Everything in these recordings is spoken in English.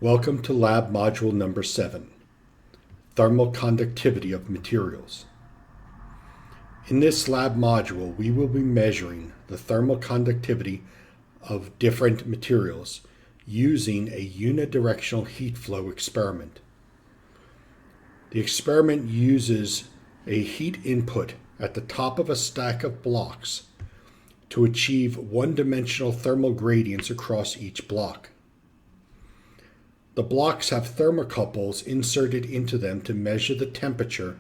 Welcome to Lab Module number 7, Thermal Conductivity of Materials. In this lab module, we will be measuring the thermal conductivity of different materials using a unidirectional heat flow experiment. The experiment uses a heat input at the top of a stack of blocks to achieve one-dimensional thermal gradients across each block. The blocks have thermocouples inserted into them to measure the temperature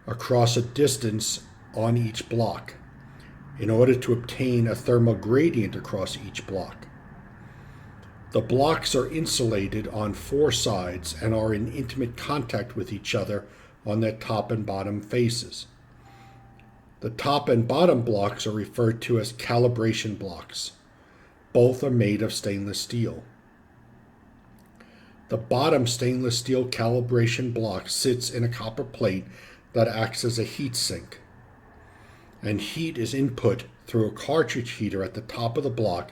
across a distance on each block in order to obtain a thermal gradient across each block. The blocks are insulated on 4 sides and are in intimate contact with each other on their top and bottom faces. The top and bottom blocks are referred to as calibration blocks. Both are made of stainless steel. The bottom stainless steel calibration block sits in a copper plate that acts as a heat sink, and heat is input through a cartridge heater at the top of the block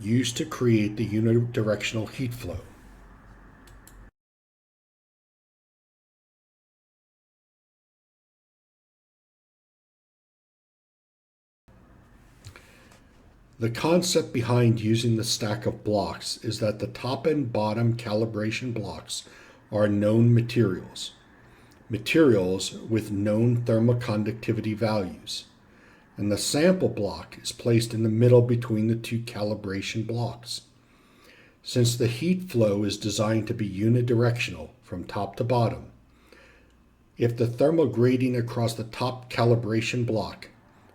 used to create the unidirectional heat flow. The concept behind using the stack of blocks is that the top and bottom calibration blocks are known materials with known thermal conductivity values, and the sample block is placed in the middle between the 2 calibration blocks. Since the heat flow is designed to be unidirectional from top to bottom, if the thermal gradient across the top calibration block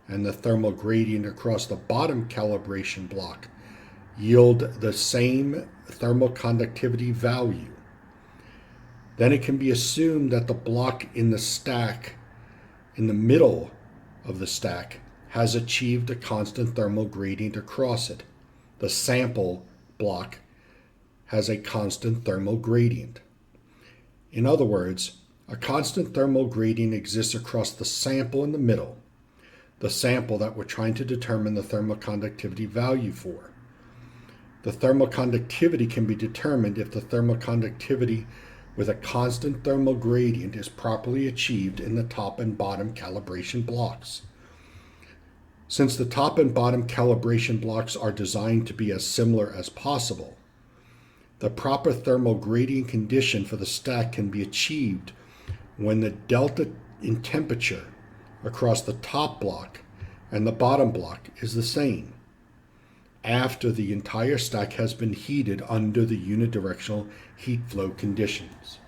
and the thermal gradient across the bottom calibration block yield the same thermal conductivity value, then it can be assumed that the block in the stack, in the middle of the stack, has achieved a constant thermal gradient across it. The sample block has a constant thermal gradient. In other words, a constant thermal gradient exists across the sample in the middle, the sample that we're trying to determine the thermal conductivity value for. The thermal conductivity can be determined if the thermal conductivity with a constant thermal gradient is properly achieved in the top and bottom calibration blocks. Since the top and bottom calibration blocks are designed to be as similar as possible, the proper thermal gradient condition for the stack can be achieved when the delta in temperature across the top block and the bottom block is the same after the entire stack has been heated under the unidirectional heat flow conditions.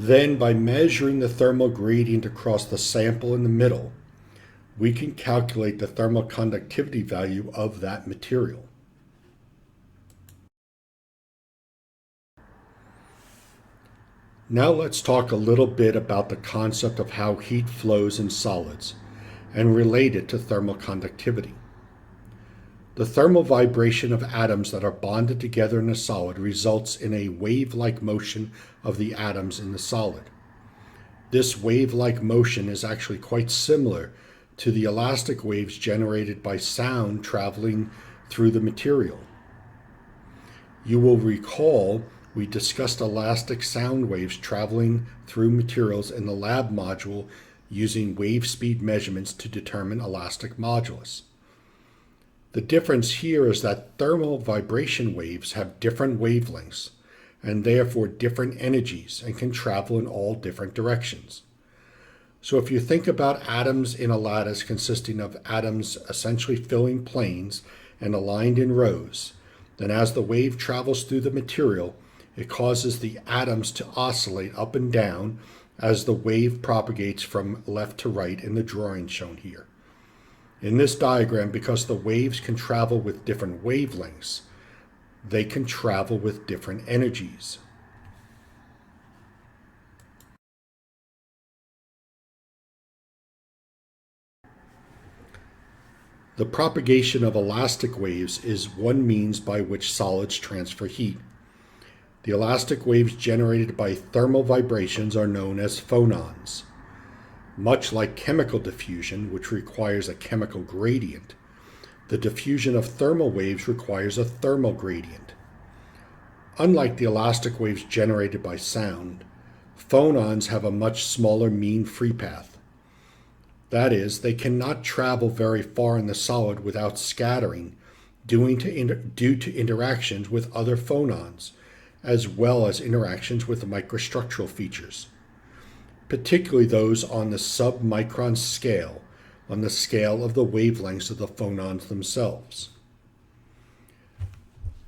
Then, by measuring the thermal gradient across the sample in the middle, we can calculate the thermal conductivity value of that material. Now let's talk a little bit about the concept of how heat flows in solids and relate it to thermal conductivity. The thermal vibration of atoms that are bonded together in a solid results in a wave-like motion of the atoms in the solid. This wave-like motion is actually quite similar to the elastic waves generated by sound traveling through the material. You will recall we discussed elastic sound waves traveling through materials in the lab module using wave speed measurements to determine elastic modulus. The difference here is that thermal vibration waves have different wavelengths and therefore different energies and can travel in all different directions. So if you think about atoms in a lattice consisting of atoms essentially filling planes and aligned in rows, then as the wave travels through the material, it causes the atoms to oscillate up and down as the wave propagates from left to right in the drawing shown here. In this diagram, because the waves can travel with different wavelengths, they can travel with different energies. The propagation of elastic waves is one means by which solids transfer heat. The elastic waves generated by thermal vibrations are known as phonons. Much like chemical diffusion, which requires a chemical gradient, The diffusion of thermal waves requires a thermal gradient. Unlike the elastic waves generated by sound, phonons have a much smaller mean free path. That is, they cannot travel very far in the solid without scattering due to interactions with other phonons, as well as interactions with microstructural features, particularly those on the submicron scale, on the scale of the wavelengths of the phonons themselves.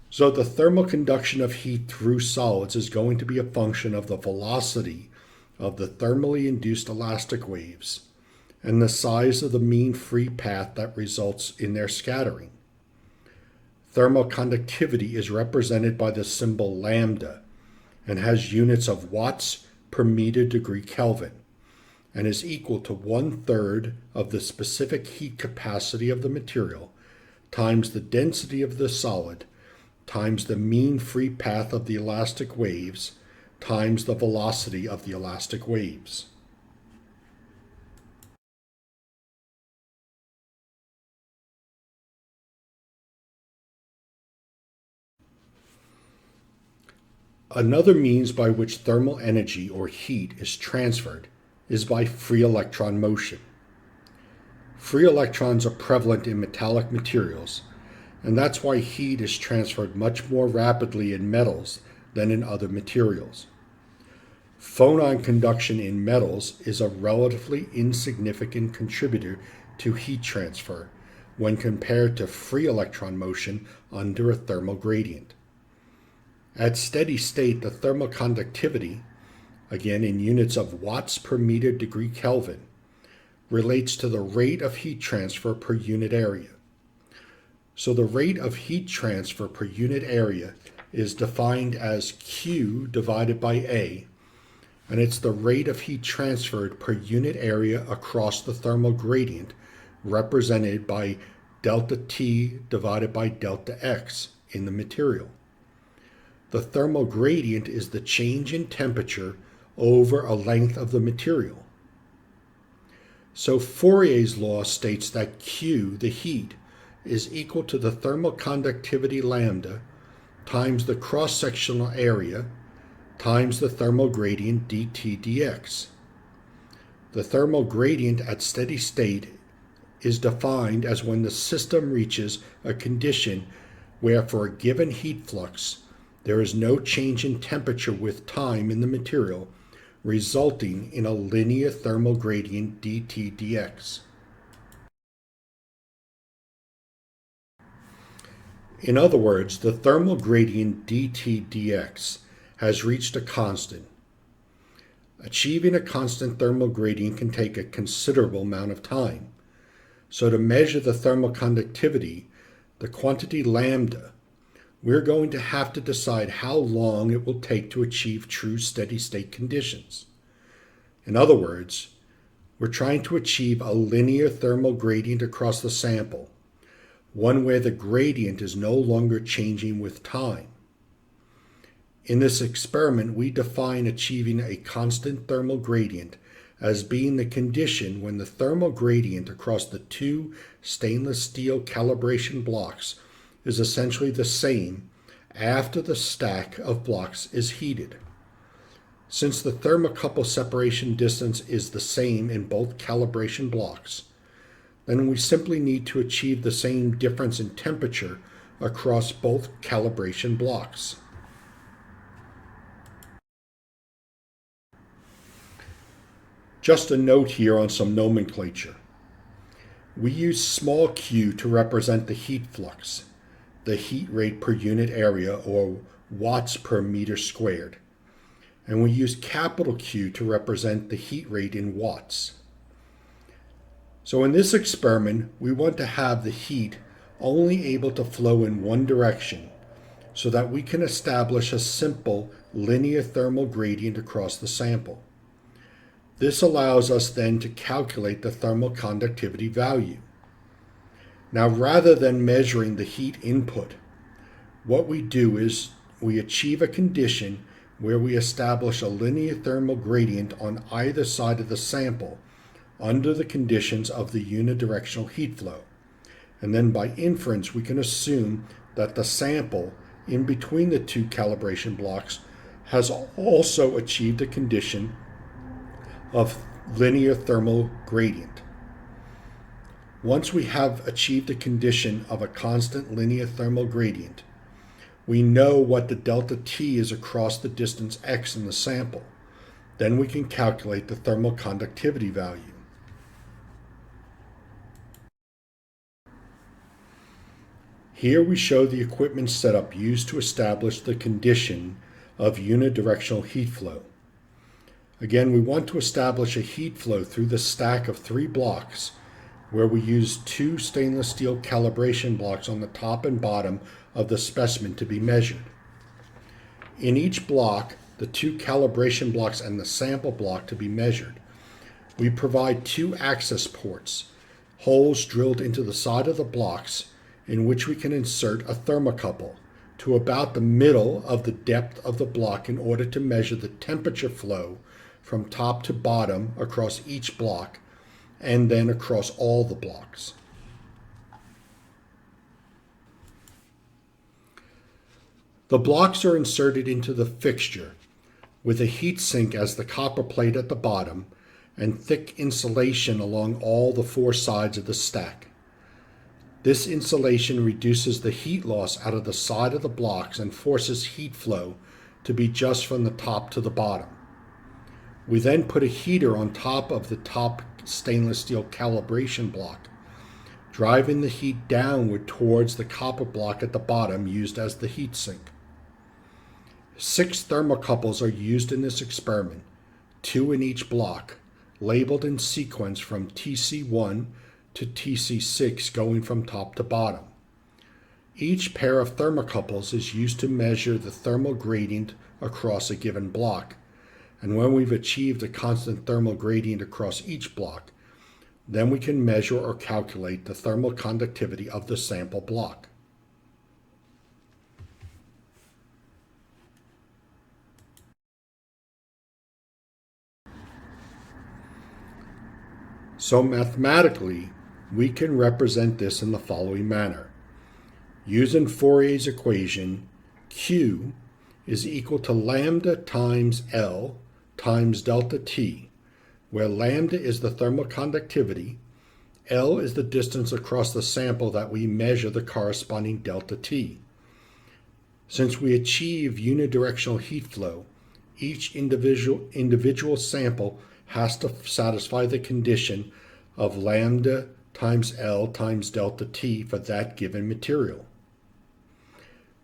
So the thermal conduction of heat through solids is going to be a function of the velocity of the thermally induced elastic waves and the size of the mean free path that results in their scattering. Thermal conductivity is represented by the symbol lambda and has units of watts per meter degree Kelvin and is equal to 1/3 of the specific heat capacity of the material times the density of the solid times the mean free path of the elastic waves times the velocity of the elastic waves. Another means by which thermal energy or heat is transferred is by free electron motion. Free electrons are prevalent in metallic materials, and that's why heat is transferred much more rapidly in metals than in other materials. Phonon conduction in metals is a relatively insignificant contributor to heat transfer when compared to free electron motion under a thermal gradient. At steady state, the thermal conductivity, again in units of watts per meter degree Kelvin, relates to the rate of heat transfer per unit area. So the rate of heat transfer per unit area is defined as Q divided by A, and it's the rate of heat transferred per unit area across the thermal gradient, represented by delta T divided by delta X in the material. The thermal gradient is the change in temperature over a length of the material. So Fourier's law states that Q, the heat, is equal to the thermal conductivity lambda times the cross-sectional area times the thermal gradient dt dx. The thermal gradient at steady state is defined as when the system reaches a condition where for a given heat flux there is no change in temperature with time in the material, resulting in a linear thermal gradient dt dx. In other words, the thermal gradient dt dx has reached a constant. Achieving a constant thermal gradient can take a considerable amount of time. So to measure the thermal conductivity, the quantity lambda, we're going to have to decide how long it will take to achieve true steady state conditions. In other words, we're trying to achieve a linear thermal gradient across the sample, one where the gradient is no longer changing with time. In this experiment, we define achieving a constant thermal gradient as being the condition when the thermal gradient across the two stainless steel calibration blocks is essentially the same after the stack of blocks is heated. Since the thermocouple separation distance is the same in both calibration blocks, then we simply need to achieve the same difference in temperature across both calibration blocks. Just a note here on some nomenclature. We use small q to represent the heat flux, the heat rate per unit area, or watts per meter squared. And we use capital Q to represent the heat rate in watts. So in this experiment, we want to have the heat only able to flow in one direction so that we can establish a simple linear thermal gradient across the sample. This allows us then to calculate the thermal conductivity value. Now, rather than measuring the heat input, what we do is we achieve a condition where we establish a linear thermal gradient on either side of the sample under the conditions of the unidirectional heat flow, And then by inference, we can assume that the sample in between the two calibration blocks has also achieved a condition of linear thermal gradient. Once we have achieved a condition of a constant linear thermal gradient, we know what the delta T is across the distance x in the sample. Then we can calculate the thermal conductivity value. Here we show the equipment setup used to establish the condition of unidirectional heat flow. Again, we want to establish a heat flow through the stack of 3 blocks where we use 2 stainless steel calibration blocks on the top and bottom of the specimen to be measured. In each block, the 2 calibration blocks and the sample block to be measured, we provide 2 access ports, holes drilled into the side of the blocks in which we can insert a thermocouple to about the middle of the depth of the block in order to measure the temperature flow from top to bottom across each block and then across all the blocks. The blocks are inserted into the fixture with a heat sink as the copper plate at the bottom and thick insulation along all the 4 sides of the stack. This insulation reduces the heat loss out of the side of the blocks and forces heat flow to be just from the top to the bottom. We then put a heater on top of the top stainless steel calibration block, driving the heat downward towards the copper block at the bottom used as the heat sink. 6 thermocouples are used in this experiment, 2 in each block, labeled in sequence from TC1 to TC6 going from top to bottom. Each pair of thermocouples is used to measure the thermal gradient across a given block, and when we've achieved a constant thermal gradient across each block, then we can measure or calculate the thermal conductivity of the sample block. So mathematically, we can represent this in the following manner. Using Fourier's equation, Q is equal to lambda times L times delta T, where lambda is the thermal conductivity, L is the distance across the sample that we measure the corresponding delta T. Since we achieve unidirectional heat flow, each individual sample has to satisfy the condition of lambda times L times delta T for that given material.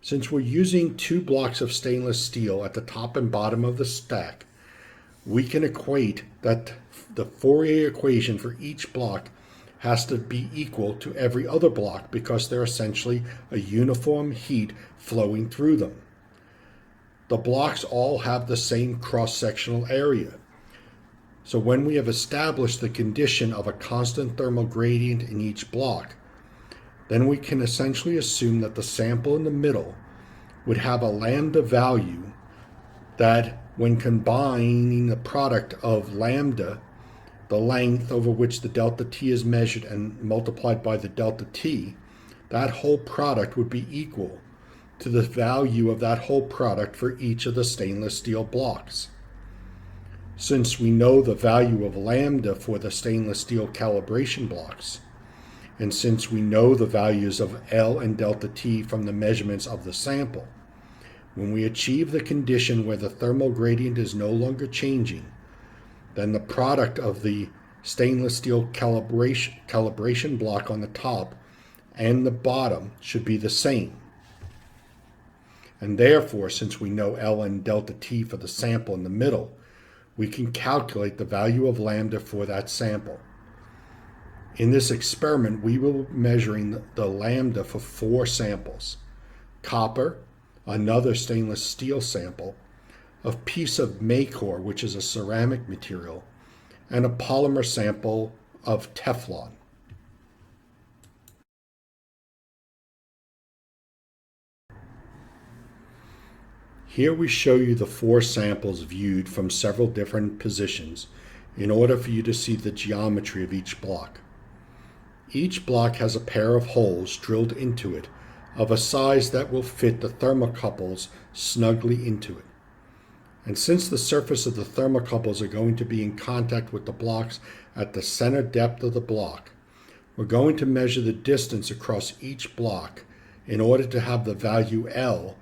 Since we're using 2 blocks of stainless steel at the top and bottom of the stack, we can equate that the Fourier equation for each block has to be equal to every other block because they're essentially a uniform heat flowing through them. The blocks all have the same cross-sectional area. So when we have established the condition of a constant thermal gradient in each block, then we can essentially assume that the sample in the middle would have a lambda value that, when combining the product of lambda, the length over which the delta T is measured, and multiplied by the delta T, that whole product would be equal to the value of that whole product for each of the stainless steel blocks. Since we know the value of lambda for the stainless steel calibration blocks, and since we know the values of L and delta T from the measurements of the sample, when we achieve the condition where the thermal gradient is no longer changing, then the product of the stainless steel calibration block on the top and the bottom should be the same. And therefore, since we know L and delta T for the sample in the middle, we can calculate the value of lambda for that sample. In this experiment, we will be measuring the lambda for 4 samples: copper, another stainless steel sample, a piece of Maycore, which is a ceramic material, and a polymer sample of Teflon. Here we show you the 4 samples viewed from several different positions in order for you to see the geometry of each block. Each block has a pair of holes drilled into it of a size that will fit the thermocouples snugly into it. And since the surface of the thermocouples are going to be in contact with the blocks at the center depth of the block, we're going to measure the distance across each block in order to have the value L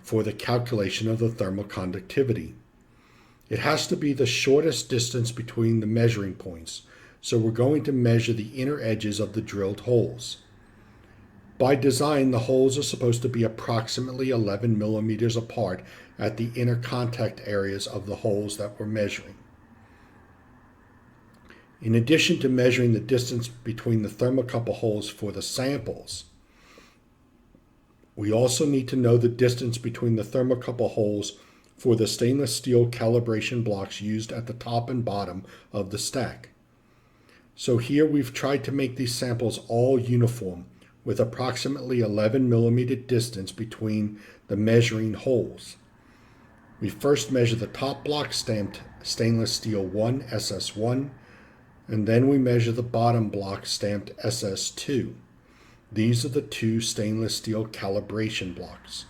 for the calculation of the thermal conductivity. It has to be the shortest distance between the measuring points, so we're going to measure the inner edges of the drilled holes. By design, the holes are supposed to be approximately 11 millimeters apart at the inner contact areas of the holes that we're measuring. In addition to measuring the distance between the thermocouple holes for the samples, we also need to know the distance between the thermocouple holes for the stainless steel calibration blocks used at the top and bottom of the stack. So here we've tried to make these samples all uniform with approximately 11 millimeter distance between the measuring holes. We first measure the top block stamped stainless steel 1 SS1, and then we measure the bottom block stamped SS2. These are the two stainless steel calibration blocks.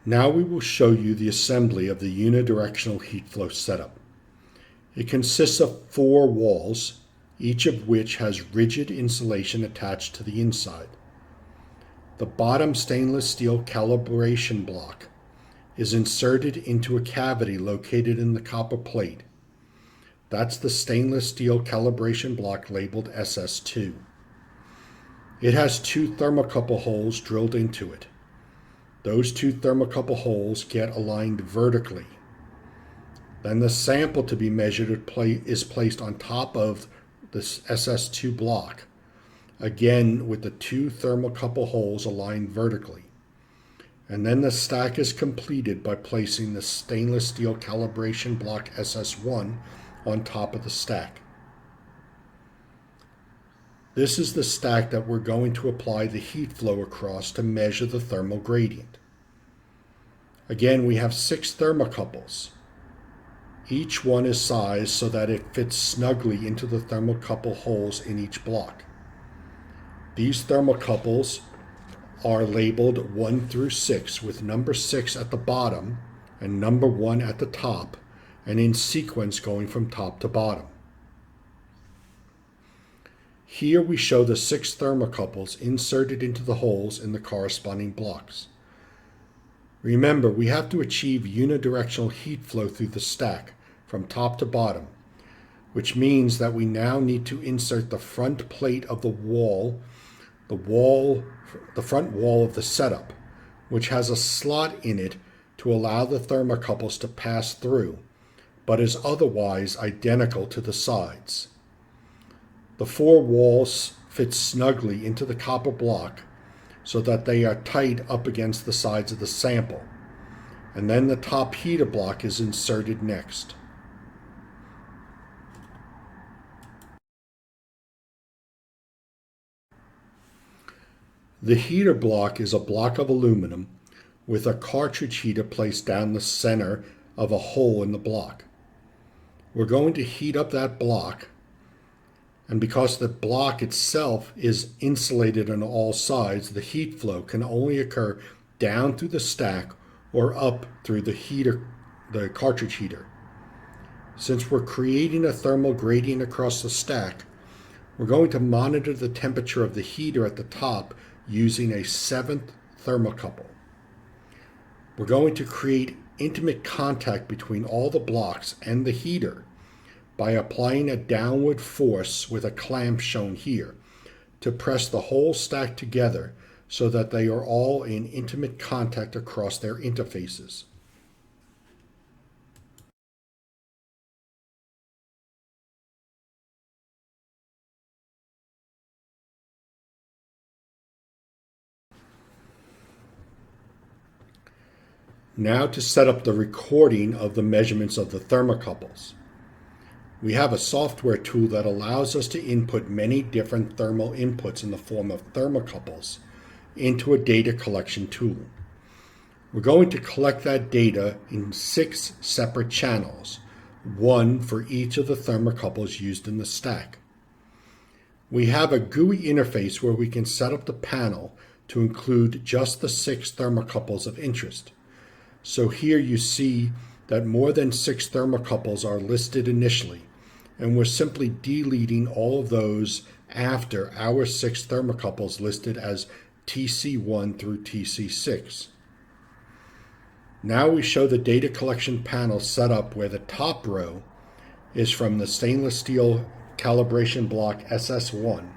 Now we will show you the assembly of the unidirectional heat flow setup. It consists of 4 walls, each of which has rigid insulation attached to the inside. The bottom stainless steel calibration block is inserted into a cavity located in the copper plate. That's the stainless steel calibration block labeled SS2. It has 2 thermocouple holes drilled into it. Those 2 thermocouple holes get aligned vertically. Then the sample to be measured is placed on top of this SS2 block, again with the 2 thermocouple holes aligned vertically. And then the stack is completed by placing the stainless steel calibration block SS1 on top of the stack. This is the stack that we're going to apply the heat flow across to measure the thermal gradient. Again, we have 6 thermocouples. Each one is sized so that it fits snugly into the thermocouple holes in each block. These thermocouples are labeled 1 through 6, with number 6 at the bottom and number 1 at the top, and in sequence going from top to bottom. Here we show the 6 thermocouples inserted into the holes in the corresponding blocks. Remember, we have to achieve unidirectional heat flow through the stack from top to bottom, which means that we now need to insert the front plate of the front wall of the setup, which has a slot in it to allow the thermocouples to pass through, but is otherwise identical to the sides. The 4 walls fit snugly into the copper block so that they are tight up against the sides of the sample, and then the top heater block is inserted next. The heater block is a block of aluminum with a cartridge heater placed down the center of a hole in the block. We're going to heat up that block, and because the block itself is insulated on all sides, the heat flow can only occur down through the stack or up through the cartridge heater. Since we're creating a thermal gradient across the stack, we're going to monitor the temperature of the heater at the top using a 7th thermocouple. We're going to create intimate contact between all the blocks and the heater by applying a downward force with a clamp shown here to press the whole stack together so that they are all in intimate contact across their interfaces. Now to set up the recording of the measurements of the thermocouples. We have a software tool that allows us to input many different thermal inputs in the form of thermocouples into a data collection tool. We're going to collect that data in 6 separate channels, one for each of the thermocouples used in the stack. We have a GUI interface where we can set up the panel to include just the 6 thermocouples of interest. So here you see that more than 6 thermocouples are listed initially, and we're simply deleting all of those after our 6 thermocouples listed as TC1 through TC6. Now we show the data collection panel set up where the top row is from the stainless steel calibration block SS1,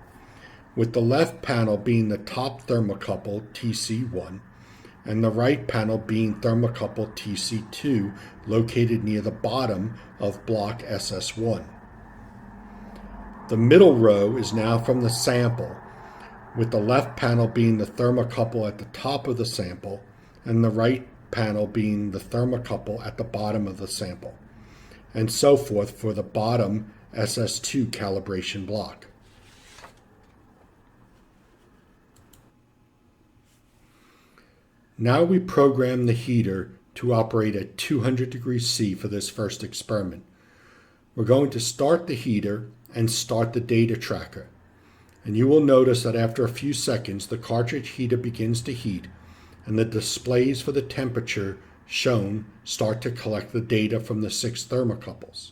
with the left panel being the top thermocouple TC1, and the right panel being thermocouple TC2 located near the bottom of block SS1. The middle row is now from the sample, with the left panel being the thermocouple at the top of the sample and the right panel being the thermocouple at the bottom of the sample, and so forth for the bottom SS2 calibration block. Now we program the heater to operate at 200 degrees C for this first experiment. We're going to start the heater and start the data tracker. And you will notice that after a few seconds, the cartridge heater begins to heat and the displays for the temperature shown start to collect the data from the 6 thermocouples.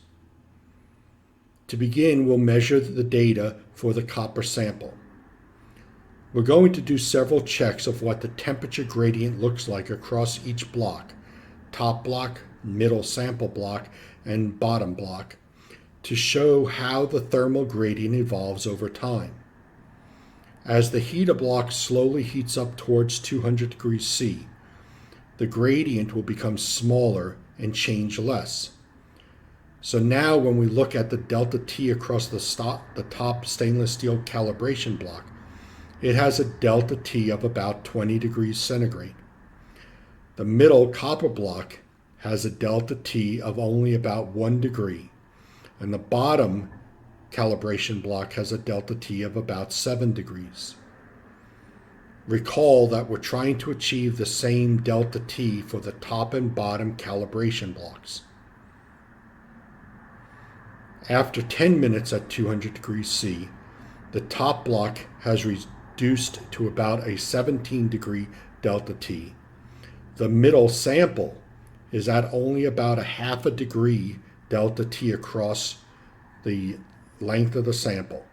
To begin, we'll measure the data for the copper sample. We're going to do several checks of what the temperature gradient looks like across each block, top block, middle sample block, and bottom block, to show how the thermal gradient evolves over time. As the heater block slowly heats up towards 200 degrees C, the gradient will become smaller and change less. So now when we look at the delta T across the top stainless steel calibration block, it has a delta T of about 20 degrees centigrade. The middle copper block has a delta T of only about 1 degree, and the bottom calibration block has a delta T of about 7 degrees. Recall that we're trying to achieve the same delta T for the top and bottom calibration blocks. After 10 minutes at 200 degrees C, the top block has reduced to about a 17 degree delta T. The middle sample is at only about a half a degree delta T across the length of the sample,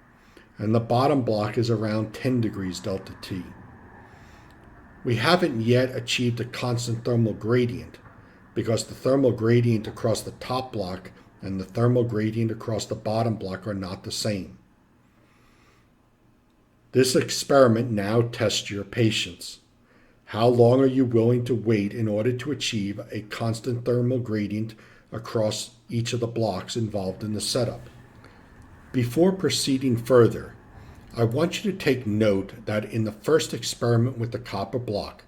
and the bottom block is around 10 degrees delta T. We haven't yet achieved a constant thermal gradient because the thermal gradient across the top block and the thermal gradient across the bottom block are not the same. This experiment now tests your patience. How long are you willing to wait in order to achieve a constant thermal gradient across each of the blocks involved in the setup? Before proceeding further, I want you to take note that in the first experiment with the copper block,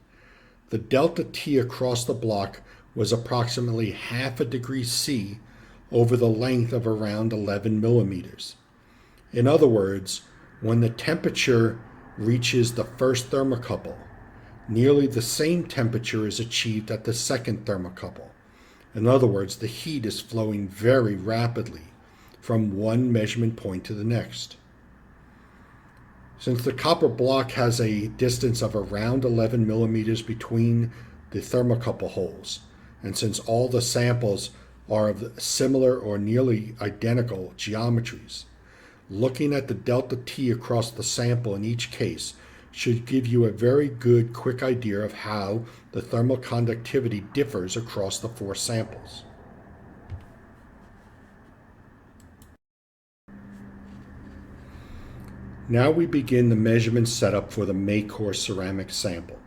the delta T across the block was approximately half a degree C over the length of around 11 millimeters. In other words, when the temperature reaches the first thermocouple, nearly the same temperature is achieved at the second thermocouple. In other words, the heat is flowing very rapidly from one measurement point to the next. Since the copper block has a distance of around 11 millimeters between the thermocouple holes, and since all the samples are of similar or nearly identical geometries, looking at the delta T across the sample in each case should give you a very good quick idea of how the thermal conductivity differs across the 4 samples. Now we begin the measurement setup for the Maycore ceramic sample.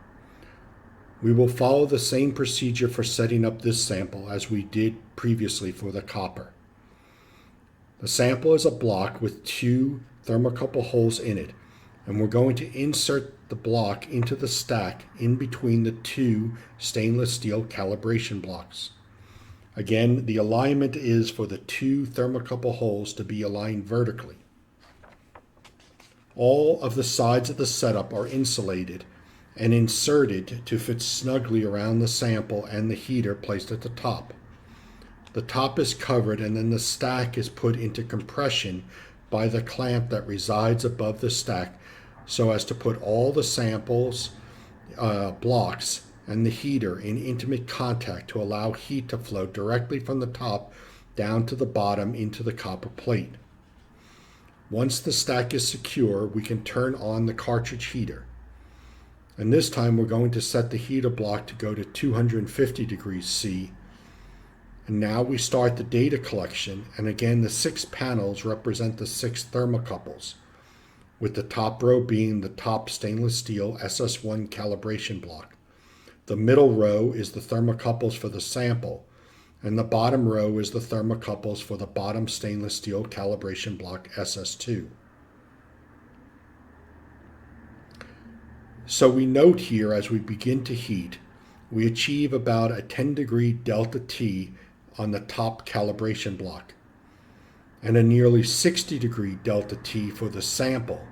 We will follow the same procedure for setting up this sample as we did previously for the copper. The sample is a block with 2 thermocouple holes in it, And we're going to insert the block into the stack in between the two stainless steel calibration blocks. Again, the alignment is for the two thermocouple holes to be aligned vertically. All of the sides of the setup are insulated and inserted to fit snugly around the sample and the heater placed at the top. The top is covered and then the stack is put into compression by the clamp that resides above the stack so as to put all the samples, blocks, and the heater in intimate contact to allow heat to flow directly from the top down to the bottom into the copper plate. Once the stack is secure, we can turn on the cartridge heater. And this time we're going to set the heater block to go to 250 degrees C. And now we start the data collection, and again the 6 panels represent the 6 thermocouples, with the top row being the top stainless steel SS1 calibration block. The middle row is the thermocouples for the sample, and the bottom row is the thermocouples for the bottom stainless steel calibration block SS2. So we note here as we begin to heat, we achieve about a 10-degree delta T on the top calibration block, and a nearly 60-degree delta T for the sample,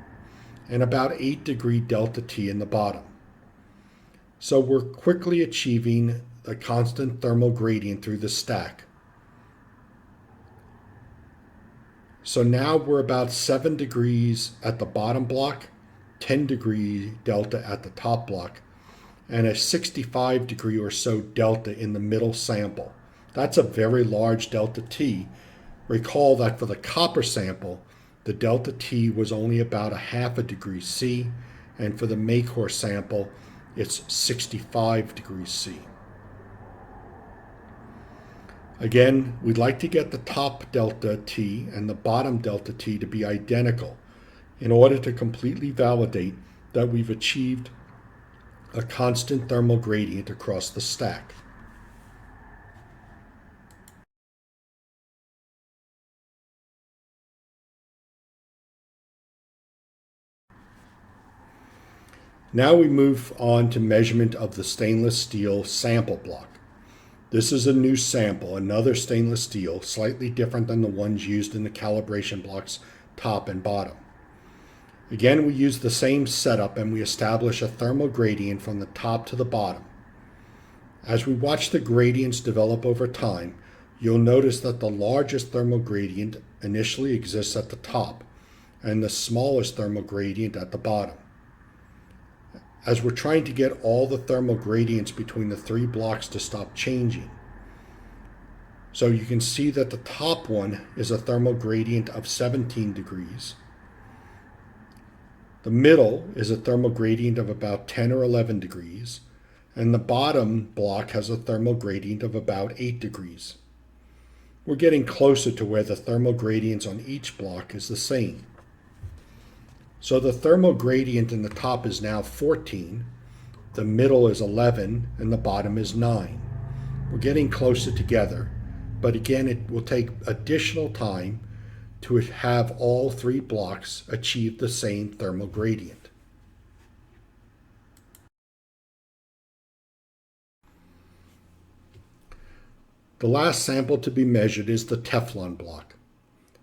and about 8-degree delta T in the bottom. So we're quickly achieving a constant thermal gradient through the stack. So now we're about 7 degrees at the bottom block, 10-degree delta at the top block, and a 65-degree or so delta in the middle sample. That's a very large delta T. Recall that for the copper sample, the delta T was only about a half a degree C, and for the Maycore sample, it's 65 degrees C. Again, we'd like to get the top delta T and the bottom delta T to be identical in order to completely validate that we've achieved a constant thermal gradient across the stack. Now we move on to measurement of the stainless steel sample block. This is a new sample, another stainless steel, slightly different than the ones used in the calibration blocks top and bottom. Again, we use the same setup and we establish a thermal gradient from the top to the bottom. As we watch the gradients develop over time, you'll notice that the largest thermal gradient initially exists at the top and the smallest thermal gradient at the bottom. As we're trying to get all the thermal gradients between the 3 blocks to stop changing. So you can see that the top one is a thermal gradient of 17 degrees. The middle is a thermal gradient of about 10 or 11 degrees, and the bottom block has a thermal gradient of about 8 degrees. We're getting closer to where the thermal gradients on each block is the same. So the thermal gradient in the top is now 14, the middle is 11, and the bottom is 9. We're getting closer together, but again, it will take additional time to have all 3 blocks achieve the same thermal gradient. The last sample to be measured is the Teflon block.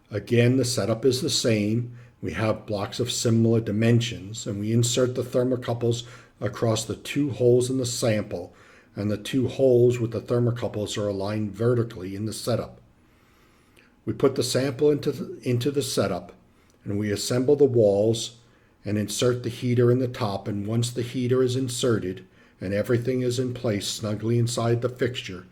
Again, the setup is the same. We have blocks of similar dimensions, and we insert the thermocouples across the 2 holes in the sample, and the 2 holes with the thermocouples are aligned vertically in the setup. We put the sample into the setup, and we assemble the walls and insert the heater in the top, and once the heater is inserted and everything is in place snugly inside the fixture,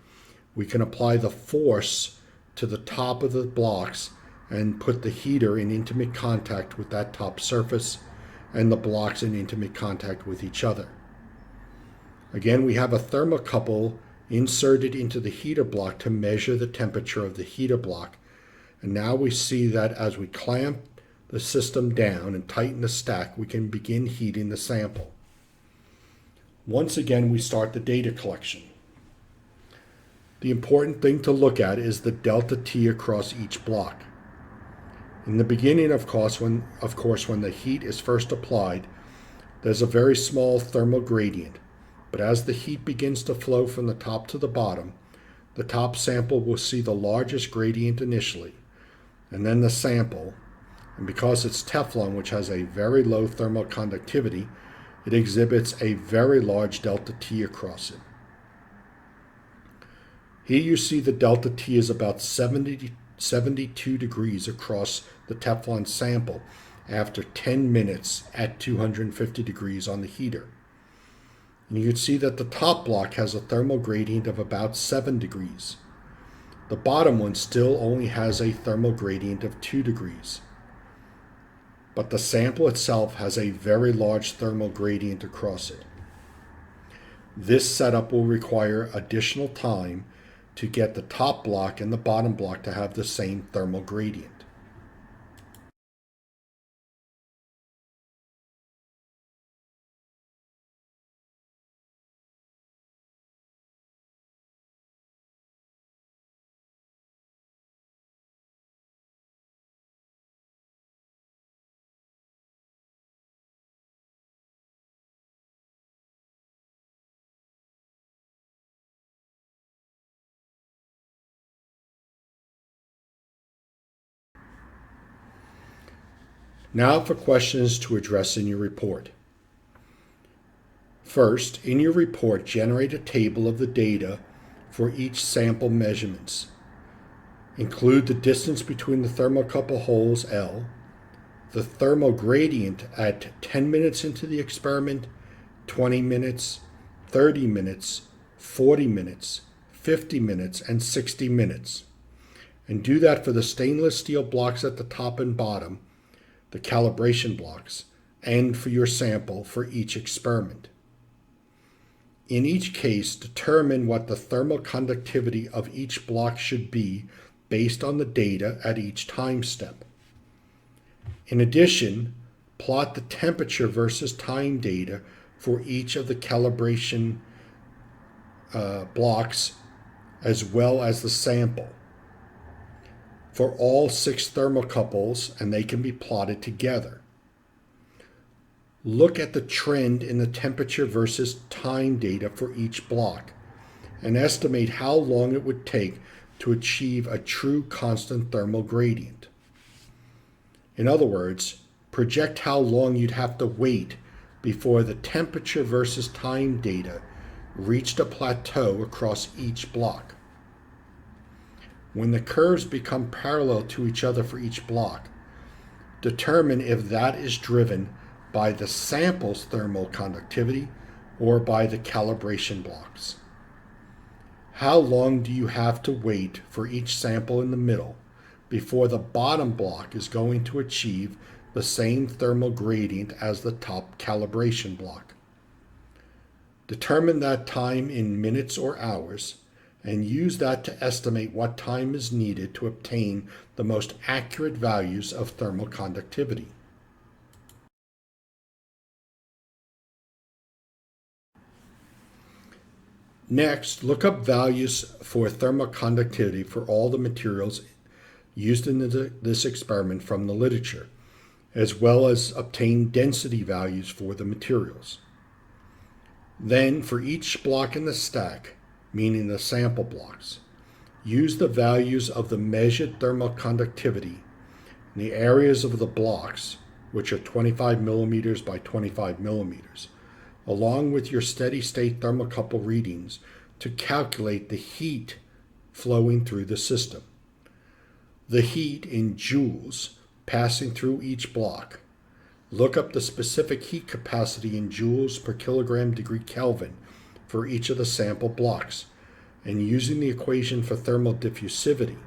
we can apply the force to the top of the blocks and put the heater in intimate contact with that top surface and the blocks in intimate contact with each other. Again, we have a thermocouple inserted into the heater block to measure the temperature of the heater block. And now we see that as we clamp the system down and tighten the stack, we can begin heating the sample. Once again, we start the data collection. The important thing to look at is the delta T across each block. In the beginning, of course, when the heat is first applied, there's a very small thermal gradient, but as the heat begins to flow from the top to the bottom, the top sample will see the largest gradient initially, and then the sample, and because it's Teflon, which has a very low thermal conductivity, it exhibits a very large delta T across it. Here you see the delta T is about 72 degrees across the Teflon sample after 10 minutes at 250 degrees on the heater. And you can see that the top block has a thermal gradient of about 7 degrees. The bottom one still only has a thermal gradient of 2 degrees. But the sample itself has a very large thermal gradient across it. This setup will require additional time to get the top block and the bottom block to have the same thermal gradient. Now for questions to address in your report. First, in your report, generate a table of the data for each sample measurements. Include the distance between the thermocouple holes L, the thermal gradient at 10 minutes into the experiment, 20 minutes, 30 minutes, 40 minutes, 50 minutes, and 60 minutes. And do that for the stainless steel blocks at the top and bottom, the calibration blocks, and for your sample for each experiment. In each case, determine what the thermal conductivity of each block should be based on the data at each time step. In addition, plot the temperature versus time data for each of the calibration blocks as well as the sample for all 6 thermocouples, and they can be plotted together. Look at the trend in the temperature versus time data for each block and estimate how long it would take to achieve a true constant thermal gradient. In other words, project how long you'd have to wait before the temperature versus time data reached a plateau across each block. When the curves become parallel to each other for each block, determine if that is driven by the sample's thermal conductivity or by the calibration blocks. How long do you have to wait for each sample in the middle before the bottom block is going to achieve the same thermal gradient as the top calibration block? Determine that time in minutes or hours and use that to estimate what time is needed to obtain the most accurate values of thermal conductivity. Next, look up values for thermal conductivity for all the materials used in this experiment from the literature, as well as obtain density values for the materials. Then, for each block in the stack, meaning the sample blocks, use the values of the measured thermal conductivity in the areas of the blocks, which are 25 millimeters by 25 millimeters, along with your steady state thermocouple readings to calculate the heat flowing through the system. The heat in joules passing through each block. Look up the specific heat capacity in joules per kilogram degree Kelvin for each of the sample blocks, and using the equation for thermal diffusivity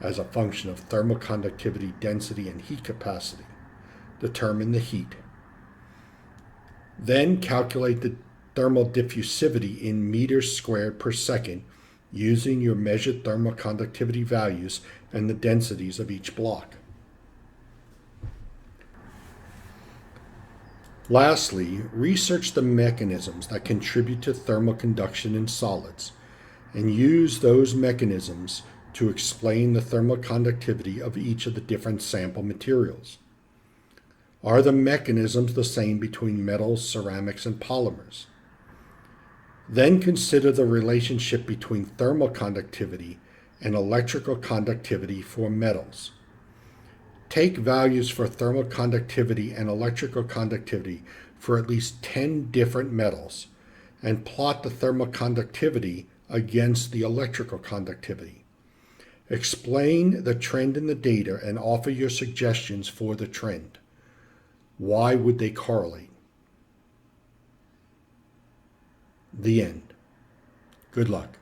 as a function of thermal conductivity, density, and heat capacity, determine the heat. Then calculate the thermal diffusivity in meters squared per second using your measured thermal conductivity values and the densities of each block. Lastly, research the mechanisms that contribute to thermal conduction in solids and use those mechanisms to explain the thermal conductivity of each of the different sample materials. Are the mechanisms the same between metals, ceramics, and polymers? Then consider the relationship between thermal conductivity and electrical conductivity for metals. Take values for thermal conductivity and electrical conductivity for at least 10 different metals and plot the thermal conductivity against the electrical conductivity. Explain the trend in the data and offer your suggestions for the trend. Why would they correlate? The end. Good luck.